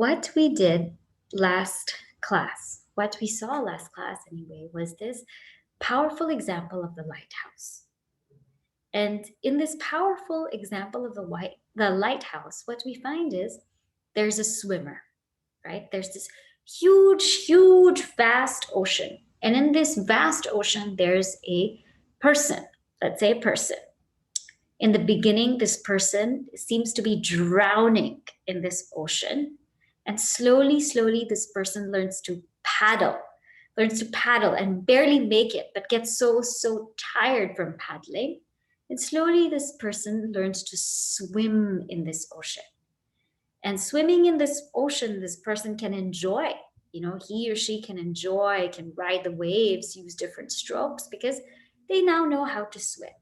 what we did last class, what we saw last class anyway, was this powerful example of the lighthouse. And in this powerful example of the lighthouse, what we find is there's a swimmer, right? There's this huge, huge, vast ocean. And in this vast ocean, there's a person, let's say a person. In the beginning, this person seems to be drowning in this ocean. And slowly, slowly, this person learns to paddle and barely make it, but gets so tired from paddling. And slowly, this person learns to swim in this ocean. And swimming in this ocean, this person can enjoy. He or she can enjoy, can ride the waves, use different strokes because they now know how to swim.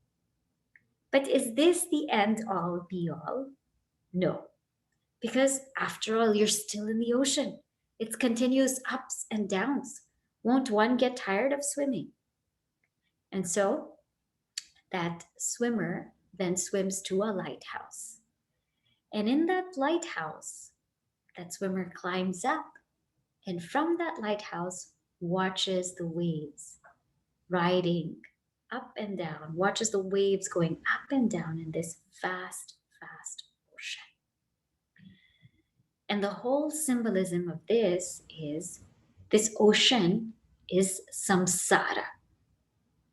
But is this the end all be all? No. Because after all, you're still in the ocean. It's continuous ups and downs. Won't one get tired of swimming? And so that swimmer then swims to a lighthouse. And in that lighthouse, that swimmer climbs up, and from that lighthouse watches the waves riding up and down, watches the waves going up and down in this vast, vast ocean. And the whole symbolism of this is this ocean is samsara.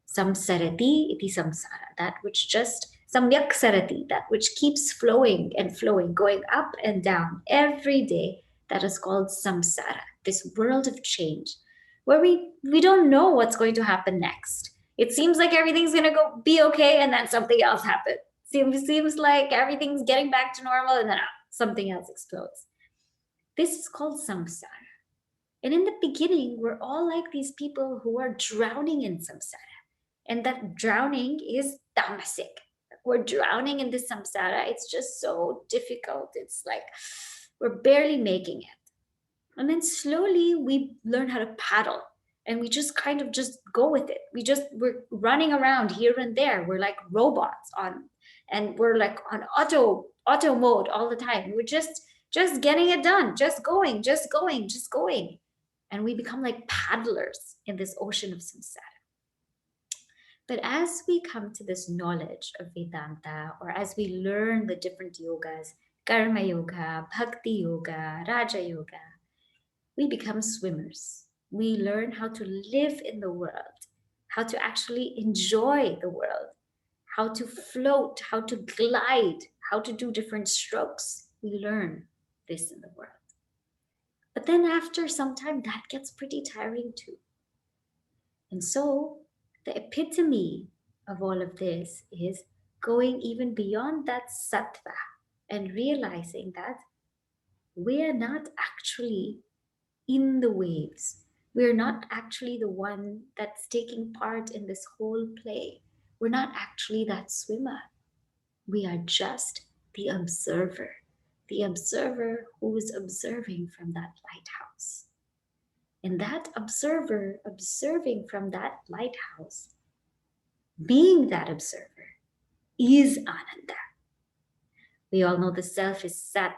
Samsarati iti samsara, that which just samyak sarati, that which keeps flowing and flowing, going up and down every day. That is called samsara, this world of change, where we don't know what's going to happen next. It seems like everything's going to be okay, and then something else happens. Seems like everything's getting back to normal, and then something else explodes. This is called samsara. And in the beginning, we're all like these people who are drowning in samsara. And that drowning is tamasic. We're drowning in this samsara. It's just so difficult. It's like we're barely making it. And then slowly we learn how to paddle. And we just kind of just go with it. We're running around here and there. We're like robots and we're like on auto mode all the time. We're just getting it done, just going. And we become like paddlers in this ocean of samsara. But as we come to this knowledge of Vedanta, or as we learn the different yogas, Karma Yoga, Bhakti Yoga, Raja Yoga, we become swimmers. We learn how to live in the world, how to actually enjoy the world, how to float, how to glide, how to do different strokes. We learn this in the world. But then after some time, that gets pretty tiring too. And so the epitome of all of this is going even beyond that sattva and realizing that we are not actually in the waves. We're not actually the one that's taking part in this whole play. We're not actually that swimmer. We are just the observer who is observing from that lighthouse. And that observer observing from that lighthouse, being that observer, is Ananda. We all know the self is Sat,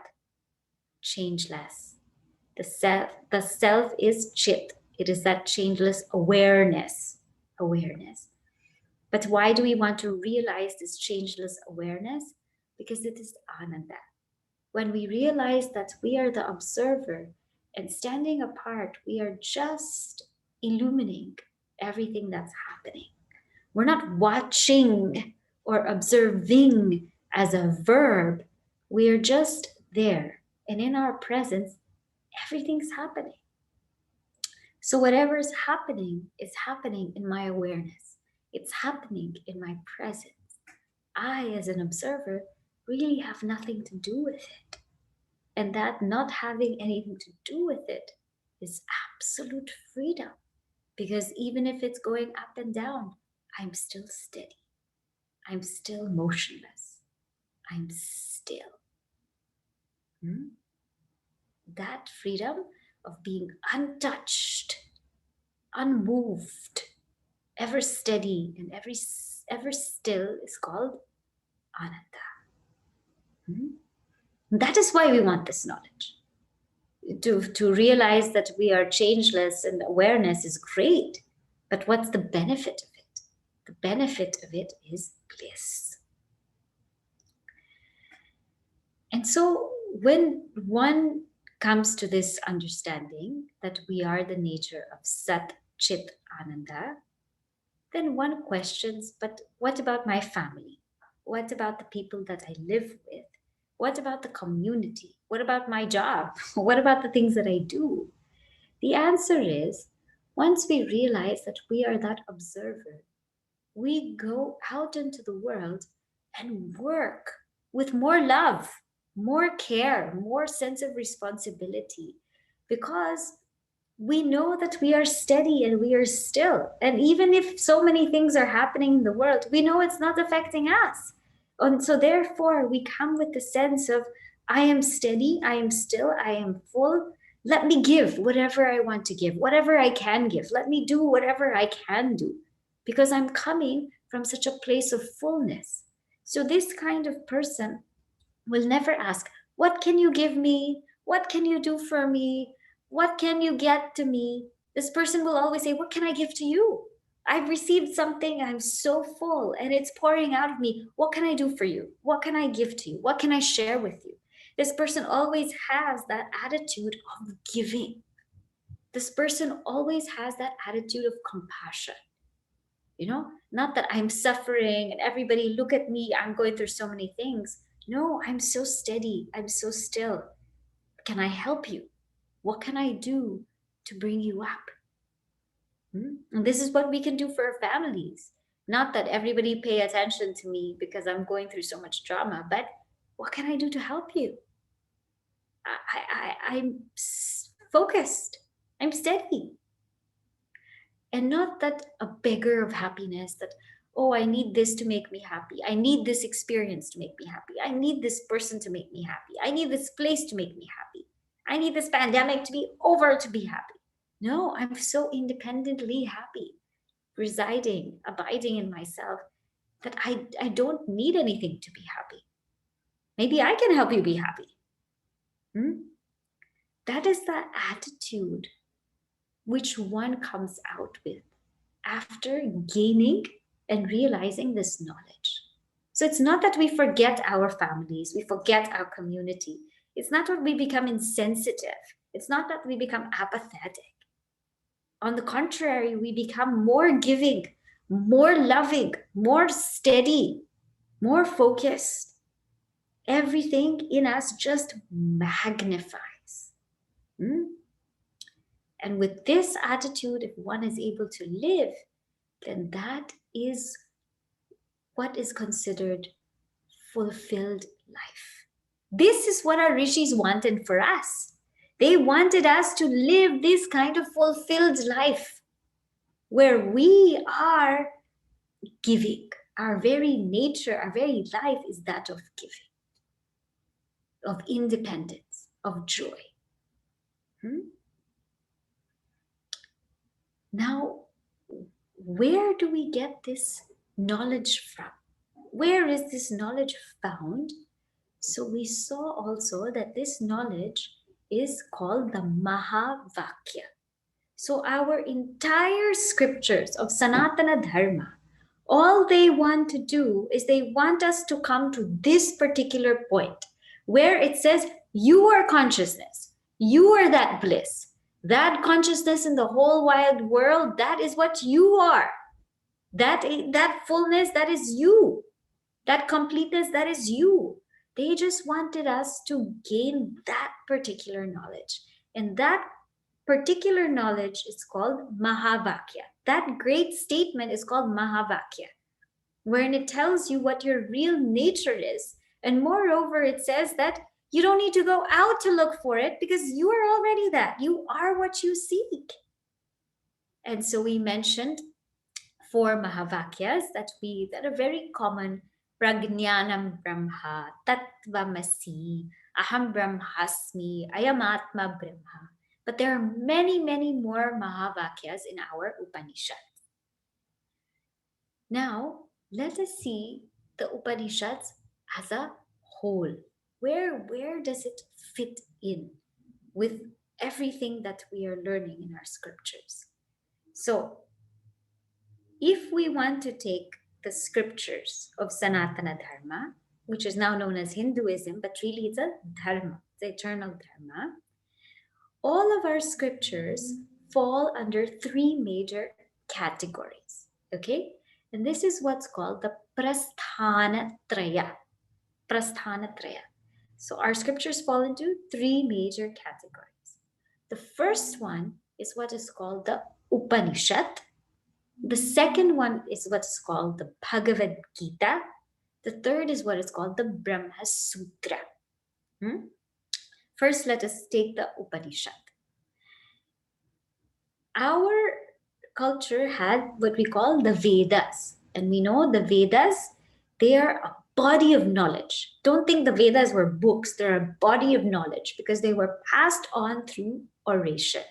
changeless. The self is Chit. It is that changeless awareness. But why do we want to realize this changeless awareness? Because it is Ananda. When we realize that we are the observer and standing apart, we are just illuminating everything that's happening. We're not watching or observing as a verb. We are just there. And in our presence, everything's happening. So whatever is happening in my awareness. It's happening in my presence. I, as an observer, really have nothing to do with it. And that not having anything to do with it is absolute freedom. Because even if it's going up and down, I'm still steady. I'm still motionless. I'm still. That freedom of being untouched, unmoved, ever steady, and ever still is called Ananda. That is why we want this knowledge. to realize that we are changeless and awareness is great. But what's the benefit of it? The benefit of it is bliss. And so when one comes to this understanding that we are the nature of Sat Chit Ananda, then one questions, but what about my family? What about the people that I live with? What about the community? What about my job? What about the things that I do? The answer is, once we realize that we are that observer, we go out into the world and work with more love, more care, more sense of responsibility, because we know that we are steady and we are still. And even if so many things are happening in the world, we know it's not affecting us. And so, therefore, we come with the sense of, I am steady, I am still, I am full. Let me give whatever I want to give, whatever I can give. Let me do whatever I can do, because I'm coming from such a place of fullness. So, this kind of person will never ask, what can you give me? What can you do for me? What can you get to me? This person will always say, what can I give to you? I've received something, I'm so full, and it's pouring out of me. What can I do for you? What can I give to you? What can I share with you? This person always has that attitude of giving. This person always has that attitude of compassion. Not that I'm suffering and everybody look at me, I'm going through so many things. No, I'm so steady, I'm so still. Can I help you? What can I do to bring you up? And this is what we can do for our families. Not that everybody pay attention to me because I'm going through so much drama, but what can I do to help you? I'm focused, I'm steady. And not that a beggar of happiness, that, oh, I need this to make me happy, I need this experience to make me happy, I need this person to make me happy, I need this place to make me happy, I need this pandemic to be over to be happy. No, I'm so independently happy, residing, abiding in myself, that I don't need anything to be happy. Maybe I can help you be happy. That is the attitude which one comes out with after gaining and realizing this knowledge. So it's not that we forget our families, we forget our community. It's not that we become insensitive. It's not that we become apathetic. On the contrary, we become more giving, more loving, more steady, more focused. Everything in us just magnifies. And with this attitude, if one is able to live, then that is what is considered fulfilled life. This is what our rishis wanted for us. They wanted us to live this kind of fulfilled life where we are giving. Our very nature, our very life is that of giving, of independence, of joy. Now, where do we get this knowledge from? Where is this knowledge found? So we saw also that this knowledge is called the Mahavakya. So our entire scriptures of Sanatana Dharma, all they want to do is they want us to come to this particular point where it says, you are consciousness, you are that bliss, that consciousness in the whole wide world, that is what you are. That fullness, that is you. That completeness, that is you. They just wanted us to gain that particular knowledge. And that particular knowledge is called Mahavakya. That great statement is called Mahavakya, wherein it tells you what your real nature is. And moreover, it says that you don't need to go out to look for it because you are already that. You are what you seek. And so we mentioned 4 Mahavakyas that are very common. Prajnanam Brahma, Tattvamasi, Aham Brahmasmi, Ayamatma Brahma. But there are many, many more Mahavakyas in our Upanishads. Now, let us see the Upanishads as a whole. Where does it fit in with everything that we are learning in our scriptures. So, if we want to take the scriptures of Sanatana Dharma, which is now known as Hinduism, but really it's a dharma, it's eternal dharma, all of our scriptures fall under three major categories. Okay? And this is what's called the Prasthana Traya. Prasthana Traya. So our scriptures fall into three major categories. The first one is what is called the Upanishad. The second one is what is called the Bhagavad Gita. The third is what is called the Brahma Sutra. First, let us take the Upanishad. Our culture had what we call the Vedas. And we know the Vedas, they are a body of knowledge. Don't think the Vedas were books. They're a body of knowledge because they were passed on through oration.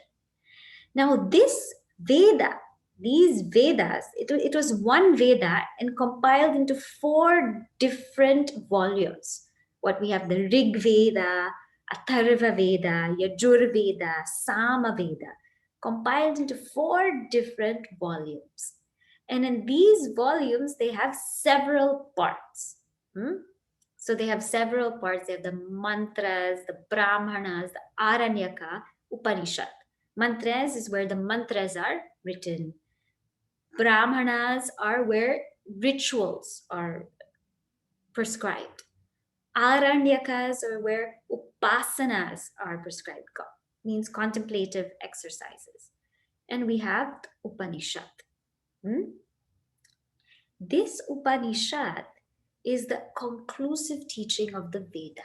Now, this Veda, these Vedas, it was one Veda and compiled into 4 different volumes. What we have, the Rig Veda, Atharva Veda, Yajur Veda, Sama Veda, compiled into 4 different volumes. And in these volumes, they have several parts. So they have several parts. They have the mantras, the brahmanas, the aranyaka, Upanishad. Mantras is where the mantras are written. Brahmanas are where rituals are prescribed. Aranyakas are where upasanas are prescribed, means contemplative exercises. And we have Upanishad. This Upanishad is the conclusive teaching of the Veda.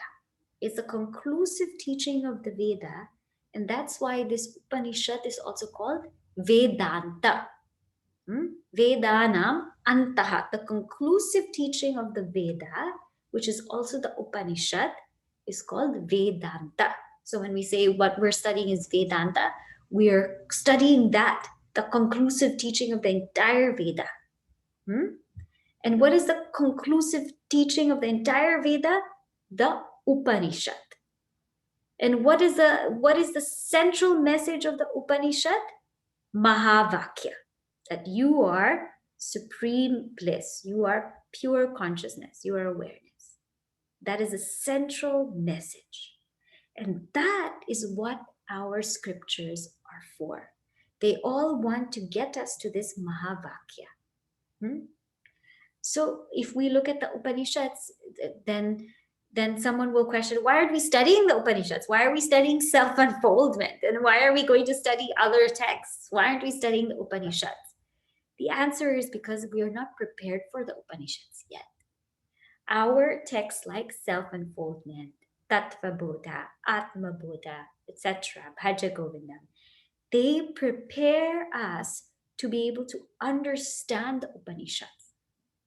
It's the conclusive teaching of the Veda, and that's why this Upanishad is also called Vedanta. Vedanam Antaha, the conclusive teaching of the Veda, which is also the Upanishad, is called Vedanta. So when we say what we're studying is Vedanta, we're studying that, the conclusive teaching of the entire Veda. And what is the conclusive teaching of the entire Veda? The Upanishad. And what is the central message of the Upanishad? Mahavakya, that you are supreme bliss, you are pure consciousness, you are awareness. That is a central message. And that is what our scriptures are for. They all want to get us to this Mahavakya. So if we look at the Upanishads, then someone will question, why aren't we studying the Upanishads? Why are we studying self-unfoldment? And why are we going to study other texts? Why aren't we studying the Upanishads? The answer is because we are not prepared for the Upanishads yet. Our texts like self-unfoldment, Tattva Bodha, Atma Bodha, etc., Bhaja Govindam, they prepare us to be able to understand the Upanishads.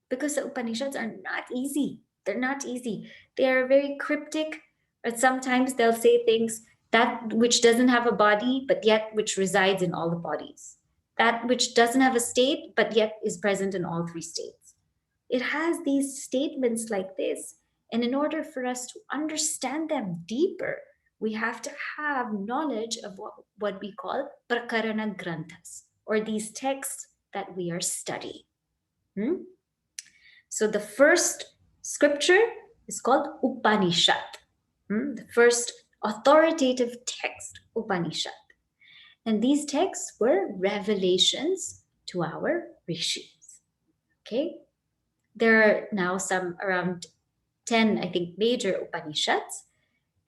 Because the Upanishads are not easy. They're not easy. They are very cryptic, but sometimes they'll say things that which doesn't have a body, but yet which resides in all the bodies. That which doesn't have a state, but yet is present in all 3 states. It has these statements like this. And in order for us to understand them deeper, we have to have knowledge of what we call prakarana granthas, or these texts that we are studying. So the first scripture is called Upanishad, the first authoritative text, Upanishad. And these texts were revelations to our rishis. Okay? There are now some around 10, I think, major Upanishads.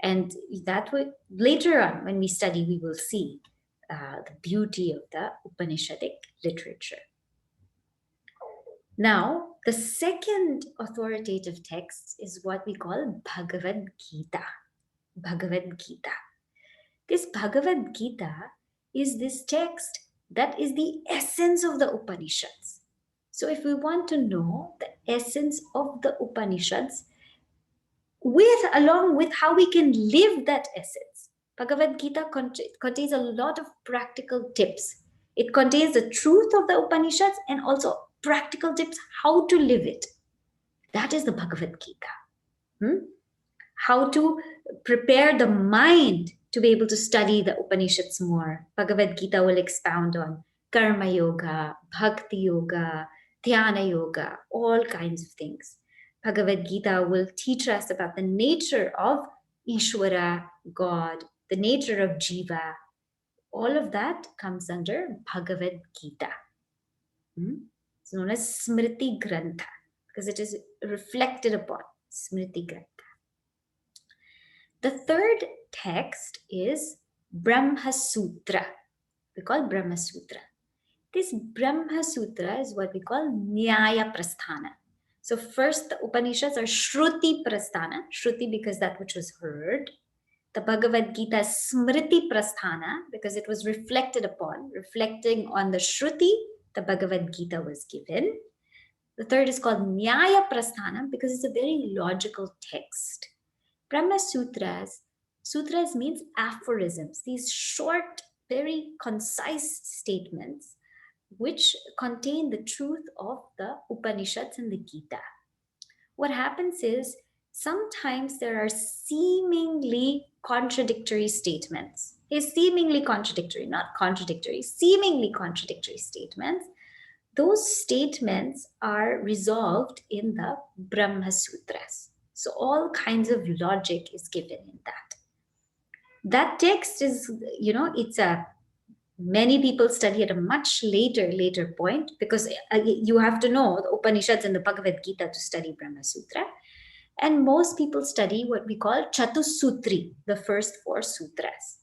And that would, later on, when we study, we will see the beauty of the Upanishadic literature. Now, the second authoritative text is what we call Bhagavad Gita. Bhagavad Gita. This Bhagavad Gita is this text that is the essence of the Upanishads. So if we want to know the essence of the Upanishads, along with how we can live that essence, Bhagavad Gita contains a lot of practical tips. It contains the truth of the Upanishads and also practical tips how to live it. That is the Bhagavad Gita. How to prepare the mind to be able to study the Upanishads more. Bhagavad Gita will expound on Karma Yoga, Bhakti Yoga, Dhyana Yoga, all kinds of things. Bhagavad Gita will teach us about the nature of Ishvara, God, the nature of Jiva. All of that comes under Bhagavad Gita. It's known as Smriti Grantha because it is reflected upon Smriti Grantha. The third text is Brahma Sutra. We call Brahma Sutra. This Brahma Sutra is what we call Nyaya Prasthana. So first the Upanishads are Shruti Prasthana. Shruti because that which was heard. The Bhagavad Gita is Smriti Prasthana because it was reflected upon, reflecting on the Shruti, the Bhagavad Gita was given. The third is called Nyaya Prasthana because it's a very logical text. Brahma Sutras means aphorisms, these short, very concise statements which contain the truth of the Upanishads and the Gita. What happens is sometimes there are seemingly contradictory statements. Seemingly contradictory, not contradictory, seemingly contradictory statements. Those statements are resolved in the Brahma Sutras. So all kinds of logic is given in that. That text is, many people study at a much later point because you have to know the Upanishads and the Bhagavad Gita to study Brahma Sutra. And most people study what we call Chatusutri, the first 4 sutras.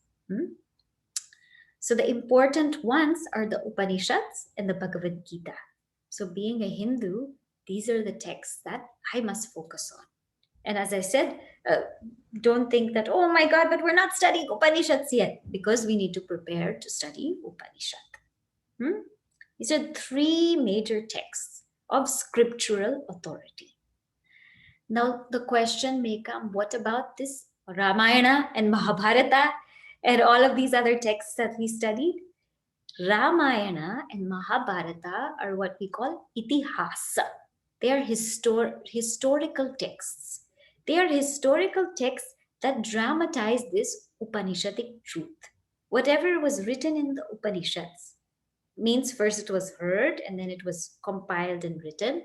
So the important ones are the Upanishads and the Bhagavad Gita. So being a Hindu, these are the texts that I must focus on. And as I said, don't think that, oh my God, but we're not studying Upanishads yet, because we need to prepare to study Upanishad. These are 3 major texts of scriptural authority. Now, the question may come, what about this Ramayana and Mahabharata and all of these other texts that we studied? Ramayana and Mahabharata are what we call itihasa. They are historical texts. They are historical texts that dramatize this Upanishadic truth. Whatever was written in the Upanishads means first it was heard and then it was compiled and written.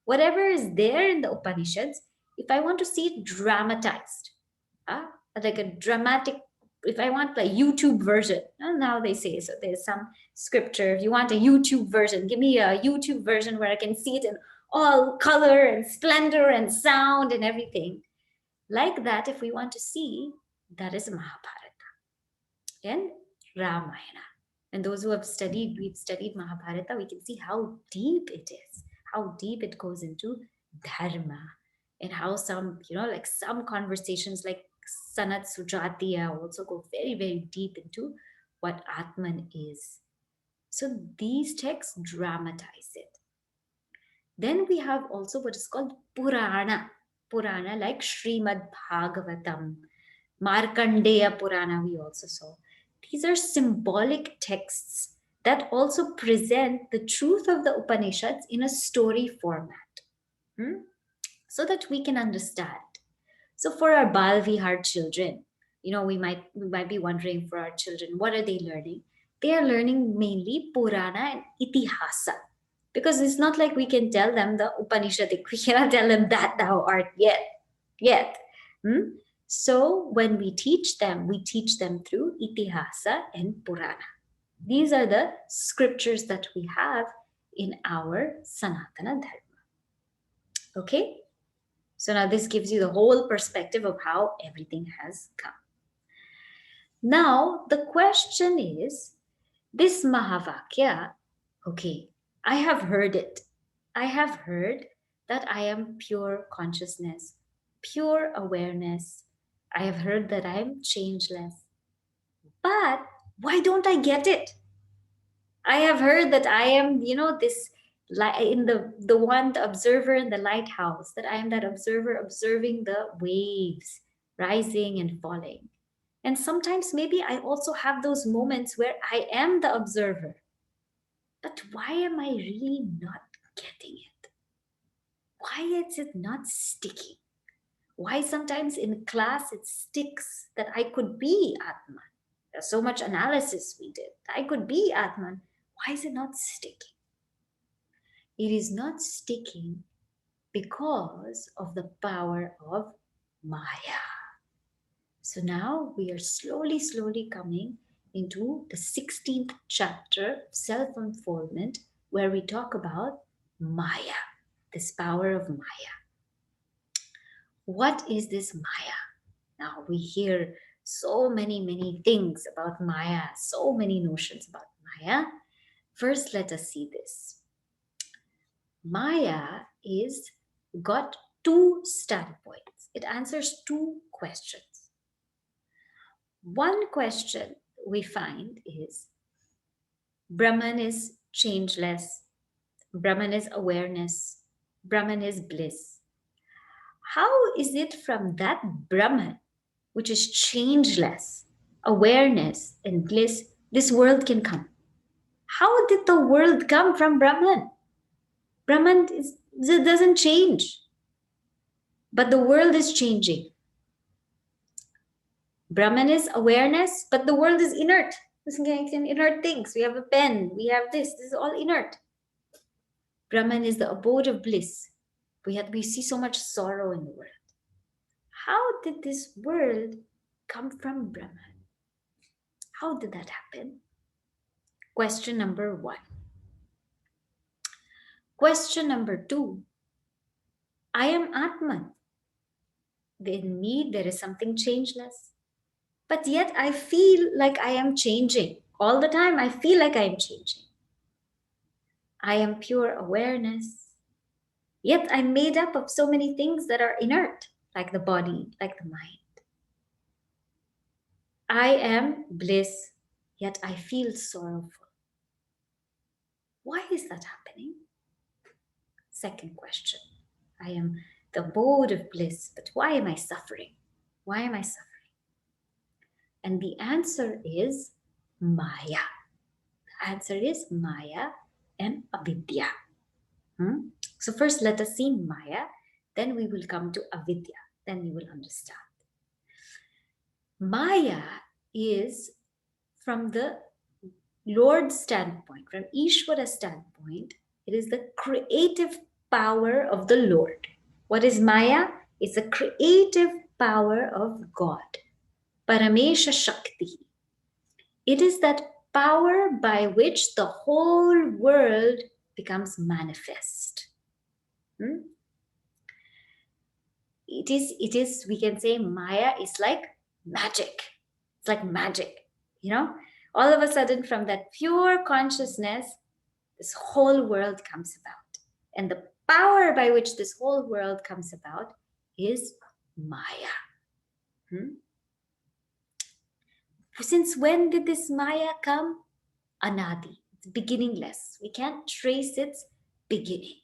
Whatever is there in the Upanishads, if I want to see it dramatized, like a dramatic, if I want a YouTube version, now they say, so there's some scripture, if you want a YouTube version, give me a YouTube version where I can see it in all color and splendor and sound and everything. Like that, if we want to see, that is Mahabharata and Ramayana. And those who have studied, we've studied Mahabharata, we can see how deep it is, how deep it goes into dharma, and how some, like some conversations like Sanat Sujatiya also go very, very deep into what Atman is. So these texts dramatize it. Then we have also what is called Purana. Purana like Srimad Bhagavatam, Markandeya Purana we also saw. These are symbolic texts that also present the truth of the Upanishads in a story format, so that we can understand. So for our Bal Vihar children, we might be wondering, for our children, what are they learning? They are learning mainly Purana and Itihasa. Because it's not like we can tell them the Upanishadic. We cannot tell them that thou art yet. So when we teach them through Itihasa and Purana. These are the scriptures that we have in our Sanatana Dharma. Okay? So now this gives you the whole perspective of how everything has come. Now, the question is, this Mahavakya, okay, I have heard it. I have heard that I am pure consciousness, pure awareness. I have heard that I am changeless. But why don't I get it? I have heard that I am, this in the observer in the lighthouse, that I am that observer observing the waves rising and falling. And sometimes maybe I also have those moments where I am the observer. But why am I really not getting it? Why is it not sticking? Why sometimes in class it sticks that I could be Atman. There's so much analysis we did. I could be Atman. Why is it not sticking? It is not sticking because of the power of Maya. So now we are slowly coming into the 16th chapter of Self-Unfoldment, where we talk about Maya, this power of Maya. What is this Maya? Now we hear so many things about Maya, so many notions about Maya. First, let us see this. Maya is got two standpoints. It answers two questions. One question we find is Brahman is changeless, Brahman is awareness, Brahman is bliss. How is it from that Brahman, which is changeless, awareness, and bliss, this world can come? How did the world come from Brahman? Brahman doesn't change, but the world is changing. Brahman is awareness, but the world is inert. Inert things. We have a pen, we have this is all inert. Brahman is the abode of bliss. We see so much sorrow in the world. How did this world come from Brahman? How did that happen? Question number 1. Question number 2. I am Atman. In me, there is something changeless. But yet I feel like I am changing. All the time, I feel like I am changing. I am pure awareness. Yet I'm made up of so many things that are inert, like the body, like the mind. I am bliss, yet I feel sorrowful. Why is that happening? Second question. I am the abode of bliss, but why am I suffering? Why am I suffering? And the answer is Maya. The answer is Maya and Avidya. So first let us see Maya, then we will come to Avidya, then you will understand. Maya is from the Lord's standpoint, from Ishvara's standpoint, it is the creative power of the Lord. What is Maya? It's the creative power of God. Paramesha Shakti. It is that power by which the whole world becomes manifest. It is, we can say Maya is like magic. It's like magic, all of a sudden from that pure consciousness, this whole world comes about. And the power by which this whole world comes about is Maya. Since when did this Maya come? Anadi. It's beginningless. We can't trace its beginning.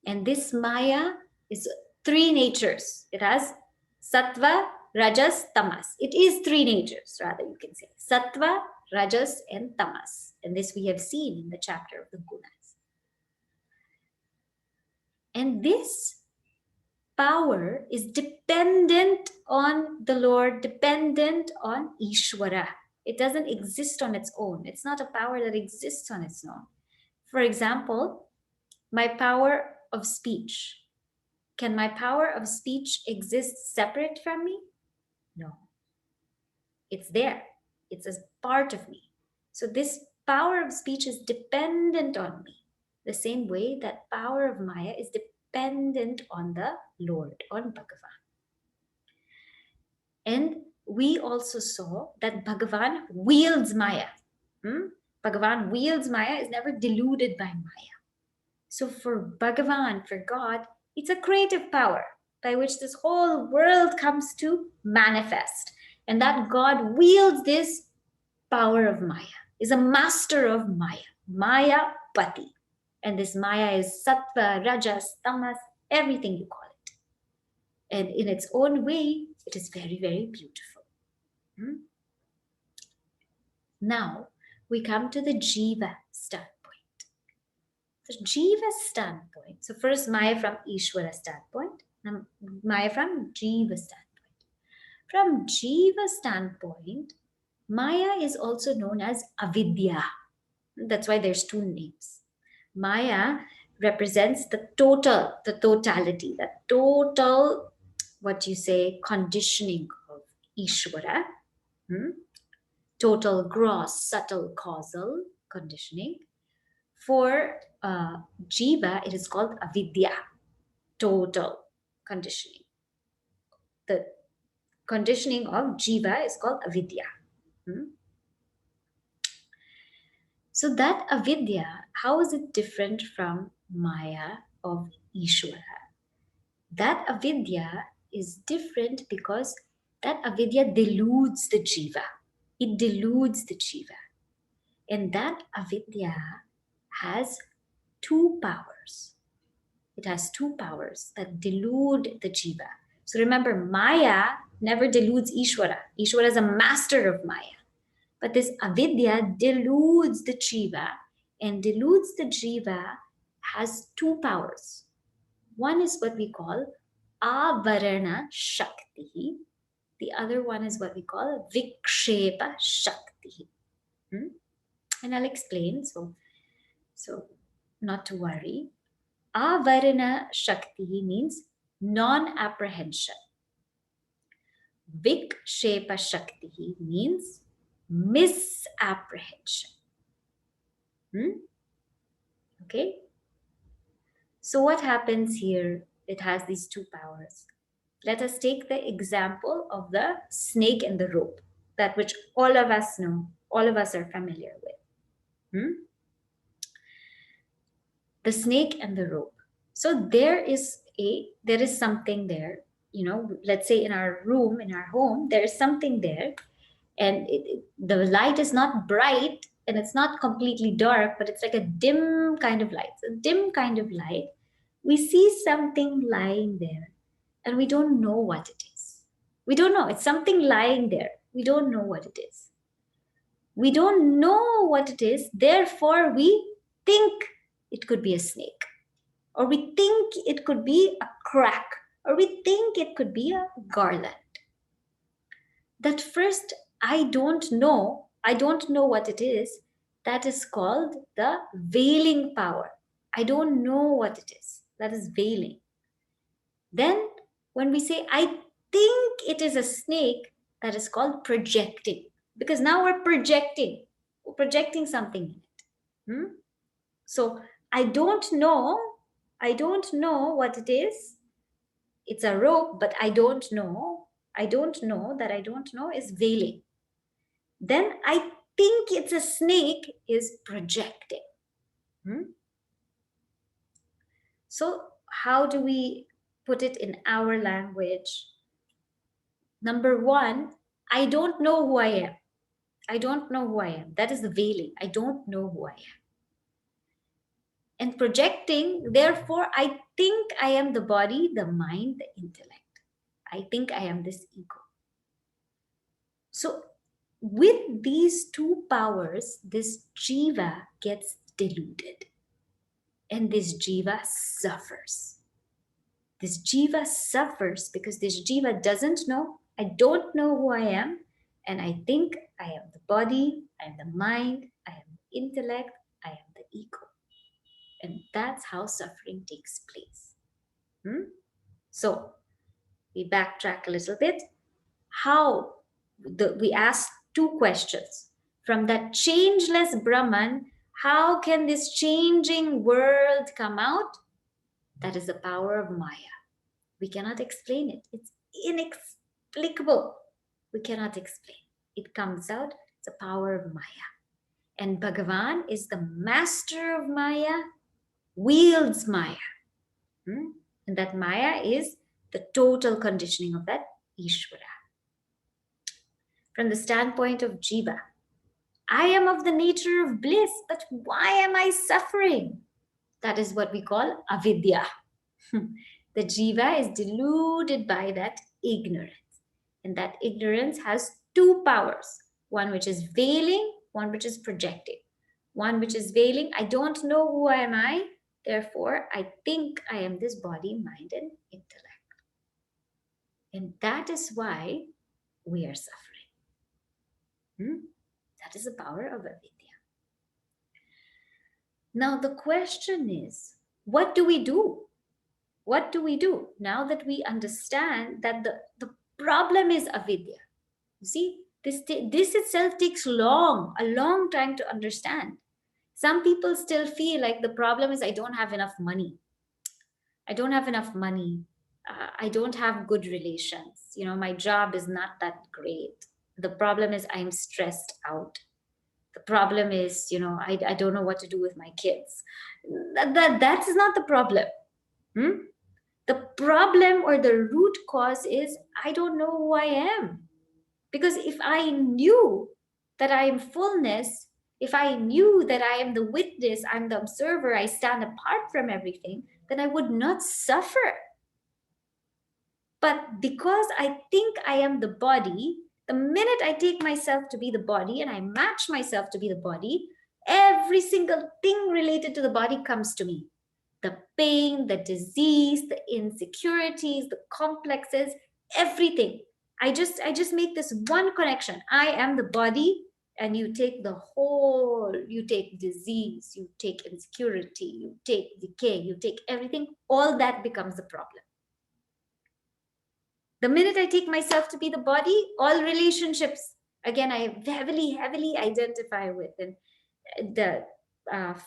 And this Maya is 3 natures. It has Sattva, Rajas, Tamas. It is 3 natures, rather, you can say. Sattva, Rajas, and Tamas. And this we have seen in the chapter of the Gunas. And this power is dependent on the Lord, dependent on Ishvara. It doesn't exist on its own. It's not a power that exists on its own. For example, my power of speech. Can my power of speech exist separate from me? No. It's there. It's a part of me. So this power of speech is dependent on me. The same way that power of Maya is dependent on the Lord, on Bhagavan. And we also saw that Bhagavan wields Maya. Bhagavan wields Maya, is never deluded by Maya. So for Bhagavan, for God, it's a creative power by which this whole world comes to manifest. And that God wields this power of Maya, is a master of Maya, Maya Pati. And this Maya is Sattva, Rajas, Tamas, everything you call it. And in its own way, it is very beautiful. Now, we come to the Jiva standpoint. The Jiva standpoint, so first Maya from Ishvara standpoint, Maya from Jiva standpoint. From Jiva standpoint, Maya is also known as Avidya. That's why there's two names. Maya represents the totality, the total, what you say, conditioning of Ishvara. Total, gross, subtle, causal conditioning. For Jiva, it is called Avidya, total conditioning. The conditioning of Jiva is called Avidya. So that Avidya, how is it different from Maya of Ishvara? That Avidya is different because that Avidya deludes the Jiva. It deludes the Jiva. And that Avidya has two powers. It has two powers that delude the Jiva. So remember, Maya never deludes Ishvara. Ishvara is a master of Maya. But this Avidya deludes the Jiva, and deludes the Jiva has two powers. One is what we call Avarana Shakti. The other one is what we call Vikshepa Shakti. And I'll explain, so not to worry. Avarana Shakti means non-apprehension. Vikshepa Shakti means misapprehension. Okay? So what happens here? It has these two powers. Let us take the example of the snake and the rope, that which all of us know, all of us are familiar with. The snake and the rope. So there is something there, let's say in our room, in our home, there is something there, and the light is not bright and it's not completely dark, but it's like a dim kind of light. So dim kind of light, we see something lying there and we don't know what it is. We don't know. It's something lying there. We don't know what it is. We don't know what it is. Therefore, we think it could be a snake, or we think it could be a crack, or we think it could be a garland. That first, I don't know what it is, that is called the veiling power. I don't know what it is. That is veiling. Then when we say, I think it is a snake, that is called projecting. Because now we're projecting something in it. So I don't know what it is. It's a rope, but I don't know that I don't know is veiling. Then I think it's a snake is projecting. So how do we put it in our language? Number one, I don't know who I am. I don't know who I am. That is the veiling. I don't know who I am. And projecting, therefore, I think I am the body, the mind, the intellect. I think I am this ego. So with these two powers, this jiva gets deluded. And this jiva suffers. This jiva suffers because this jiva doesn't know. I don't know who I am. And I think I am the body, I am the mind, I am the intellect, I am the ego. And that's how suffering takes place. So we backtrack a little bit. We asked two questions. From that changeless Brahman, how can this changing world come out? That is the power of Maya. We cannot explain it. It's inexplicable. We cannot explain. It comes out. It's the power of Maya. And Bhagavan is the master of Maya, wields Maya. And that Maya is the total conditioning of that Ishvara. From the standpoint of Jiva, I am of the nature of bliss, but why am I suffering? That is what we call avidya. The Jiva is deluded by that ignorance. And that ignorance has two powers. One which is veiling, one which is projecting. One which is veiling, I don't know who am I, therefore I think I am this body, mind, and intellect. And that is why we are suffering. That is the power of Avidya. Now the question is, what do we do? What do we do now that we understand that the problem is Avidya? You see, this itself takes a long time to understand. Some people still feel like the problem is I don't have enough money. I don't have enough money. I don't have good relations. My job is not that great. The problem is I'm stressed out. The problem is, I don't know what to do with my kids. That is not the problem. Hmm? The problem or the root cause is I don't know who I am. Because if I knew that I am fullness, if I knew that I am the witness, I'm the observer, I stand apart from everything, then I would not suffer. But because I think I am the body, the minute I take myself to be the body and I match myself to be the body, every single thing related to the body comes to me. The pain, the disease, the insecurities, the complexes, everything. I just make this one connection. I am the body, and you take the whole, you take disease, you take insecurity, you take decay, you take everything, all that becomes the problem. The minute I take myself to be the body, all relationships, again, I heavily identify with, and the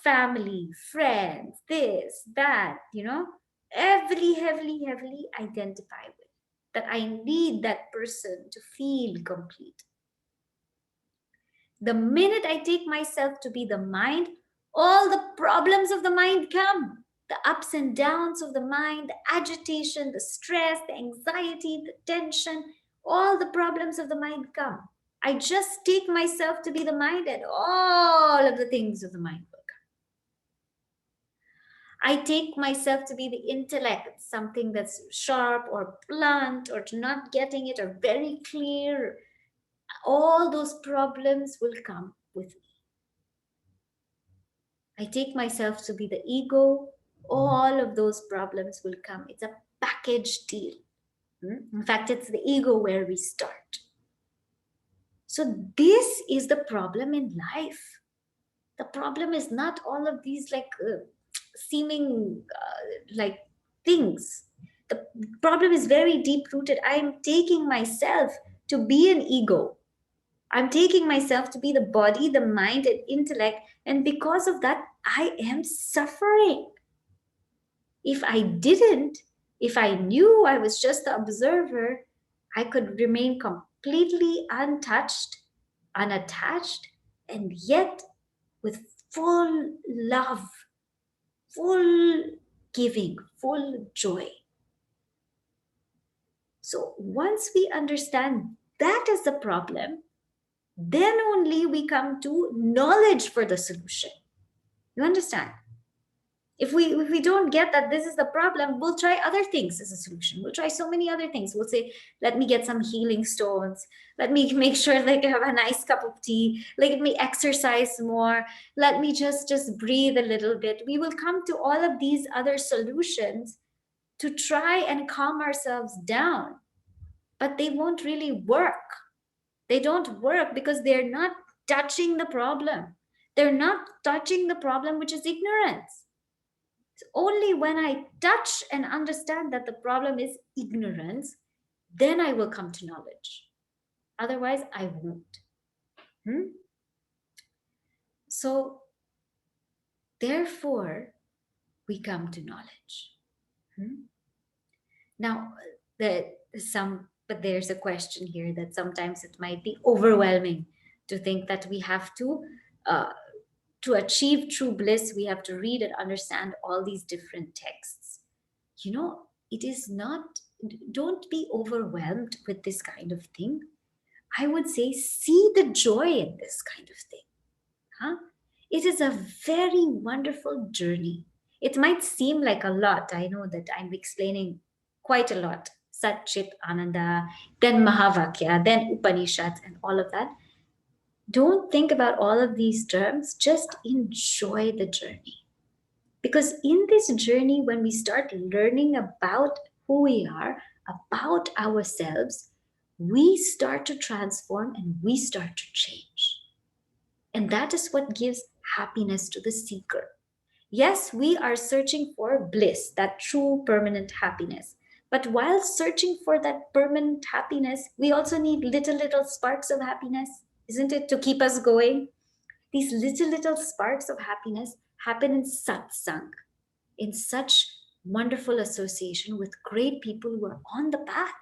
family, friends, this, that, heavily identify with, that I need that person to feel complete. The minute I take myself to be the mind, all the problems of the mind come. The ups and downs of the mind, the agitation, the stress, the anxiety, the tension, all the problems of the mind come. I just take myself to be the mind, and all of the things of the mind will come. I take myself to be the intellect, something that's sharp or blunt or not getting it or very clear. All those problems will come with me. I take myself to be the ego, all of those problems will come. It's a package deal. In fact, it's the ego where we start. So this is the problem in life. The problem is not all of these seeming like things. The problem is very deep rooted. I am taking myself to be an ego. I'm taking myself to be the body, the mind, and intellect. And because of that, I am suffering. If I didn't, if I knew I was just the observer, I could remain completely untouched, unattached, and yet with full love, full giving, full joy. So once we understand that is the problem, then only we come to knowledge for the solution. You understand? If we don't get that this is the problem, we'll try other things as a solution. We'll try so many other things. We'll say, let me get some healing stones. Let me make sure I have a nice cup of tea. Let me exercise more. Let me just breathe a little bit. We will come to all of these other solutions to try and calm ourselves down. But they won't really work. They don't work because they're not touching the problem. They're not touching the problem, which is ignorance. Only when I touch and understand that the problem is ignorance, then I will come to knowledge. Otherwise, I won't. So, therefore, we come to knowledge. Now, but there's a question here that sometimes it might be overwhelming to think that we have to achieve true bliss, we have to read and understand all these different texts. It is not, don't be overwhelmed with this kind of thing. I would say, see the joy in this kind of thing. It is a very wonderful journey. It might seem like a lot. I know that I'm explaining quite a lot. Sat Chit Ananda, then Mahavakya, then Upanishads, and all of that. Don't think about all of these terms, just enjoy the journey. Because in this journey, when we start learning about who we are, about ourselves, we start to transform and we start to change. And that is what gives happiness to the seeker. Yes, we are searching for bliss, that true permanent happiness. But while searching for that permanent happiness, we also need little sparks of happiness, isn't it, to keep us going? These little sparks of happiness happen in satsang, in such wonderful association with great people who are on the path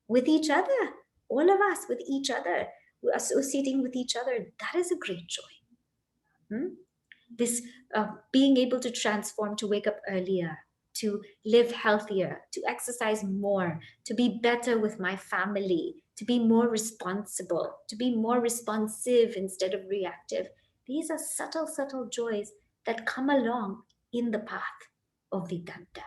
with each other, all of us with each other, associating with each other. That is a great joy. This being able to transform, to wake up earlier, to live healthier, to exercise more, to be better with my family, to be more responsible, to be more responsive instead of reactive. These are subtle joys that come along in the path of Vedanta.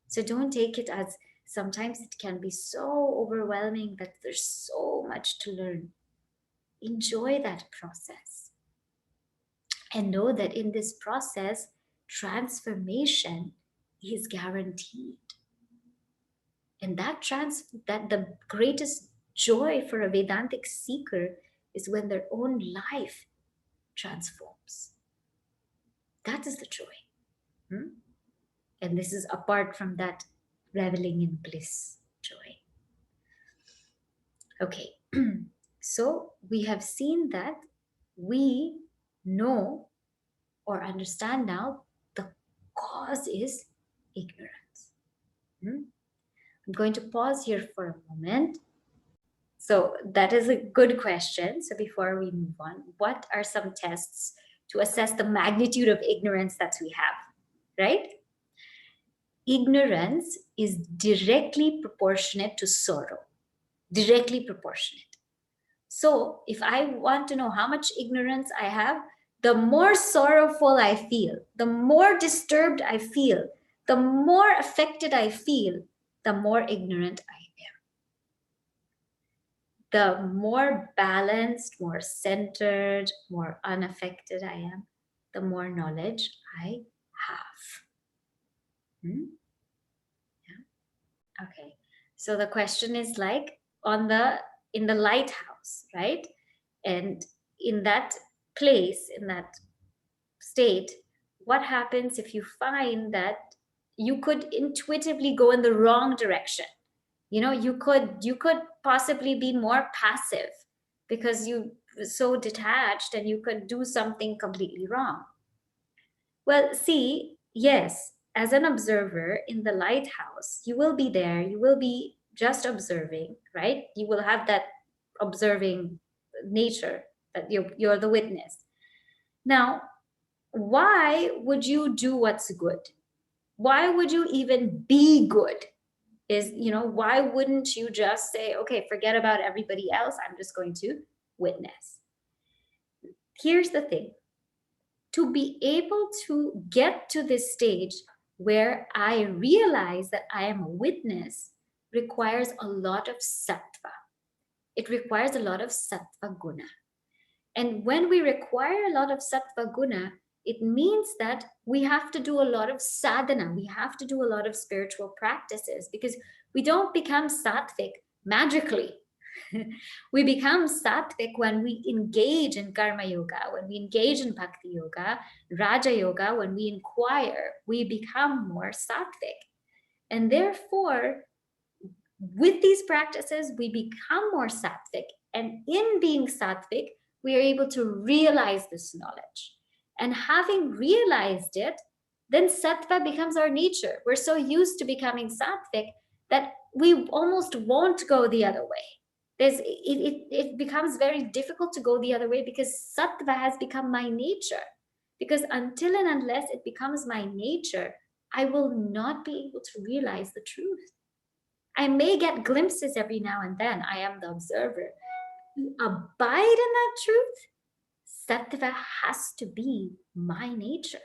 So don't take it as, sometimes it can be so overwhelming that there's so much to learn. Enjoy that process. And know that in this process, transformation is guaranteed. And that the greatest joy for a Vedantic seeker is when their own life transforms. That is the joy. And this is apart from that reveling in bliss joy. Okay, so we have seen that we know or understand now the cause is ignorance. I'm going to pause here for a moment. So that is a good question. So before we move on, what are some tests to assess the magnitude of ignorance that we have, right? Ignorance is directly proportionate to sorrow, directly proportionate. So if I want to know how much ignorance I have, the more sorrowful I feel, the more disturbed I feel, the more affected I feel, the more ignorant I am. The more balanced, more centered, more unaffected I am, the more knowledge I have. Yeah. Okay. So the question is like in the lighthouse, right? And in that place, in that state, what happens if you find that you could intuitively go in the wrong direction? You could possibly be more passive because you were so detached and you could do something completely wrong. Well, see, yes, as an observer in the lighthouse, you will be there, you will be just observing, right? You will have that observing nature, that you're the witness. Now, why would you do what's good? Why would you even be good? Why wouldn't you just say, okay, forget about everybody else, I'm just going to witness? Here's the thing. To be able to get to this stage where I realize that I am a witness requires a lot of sattva. It requires a lot of sattva guna. And when we require a lot of sattva guna, it means that we have to do a lot of sadhana. We have to do a lot of spiritual practices because we don't become sattvic magically. We become sattvic when we engage in karma yoga, when we engage in bhakti yoga, raja yoga, when we inquire, we become more sattvic. And therefore, with these practices, we become more sattvic. And in being sattvic, we are able to realize this knowledge. And having realized it, then sattva becomes our nature. We're so used to becoming sattvic that we almost won't go the other way. It becomes very difficult to go the other way because sattva has become my nature. Because until and unless it becomes my nature, I will not be able to realize the truth. I may get glimpses every now and then. I am the observer. To abide in that truth, sattva has to be my nature.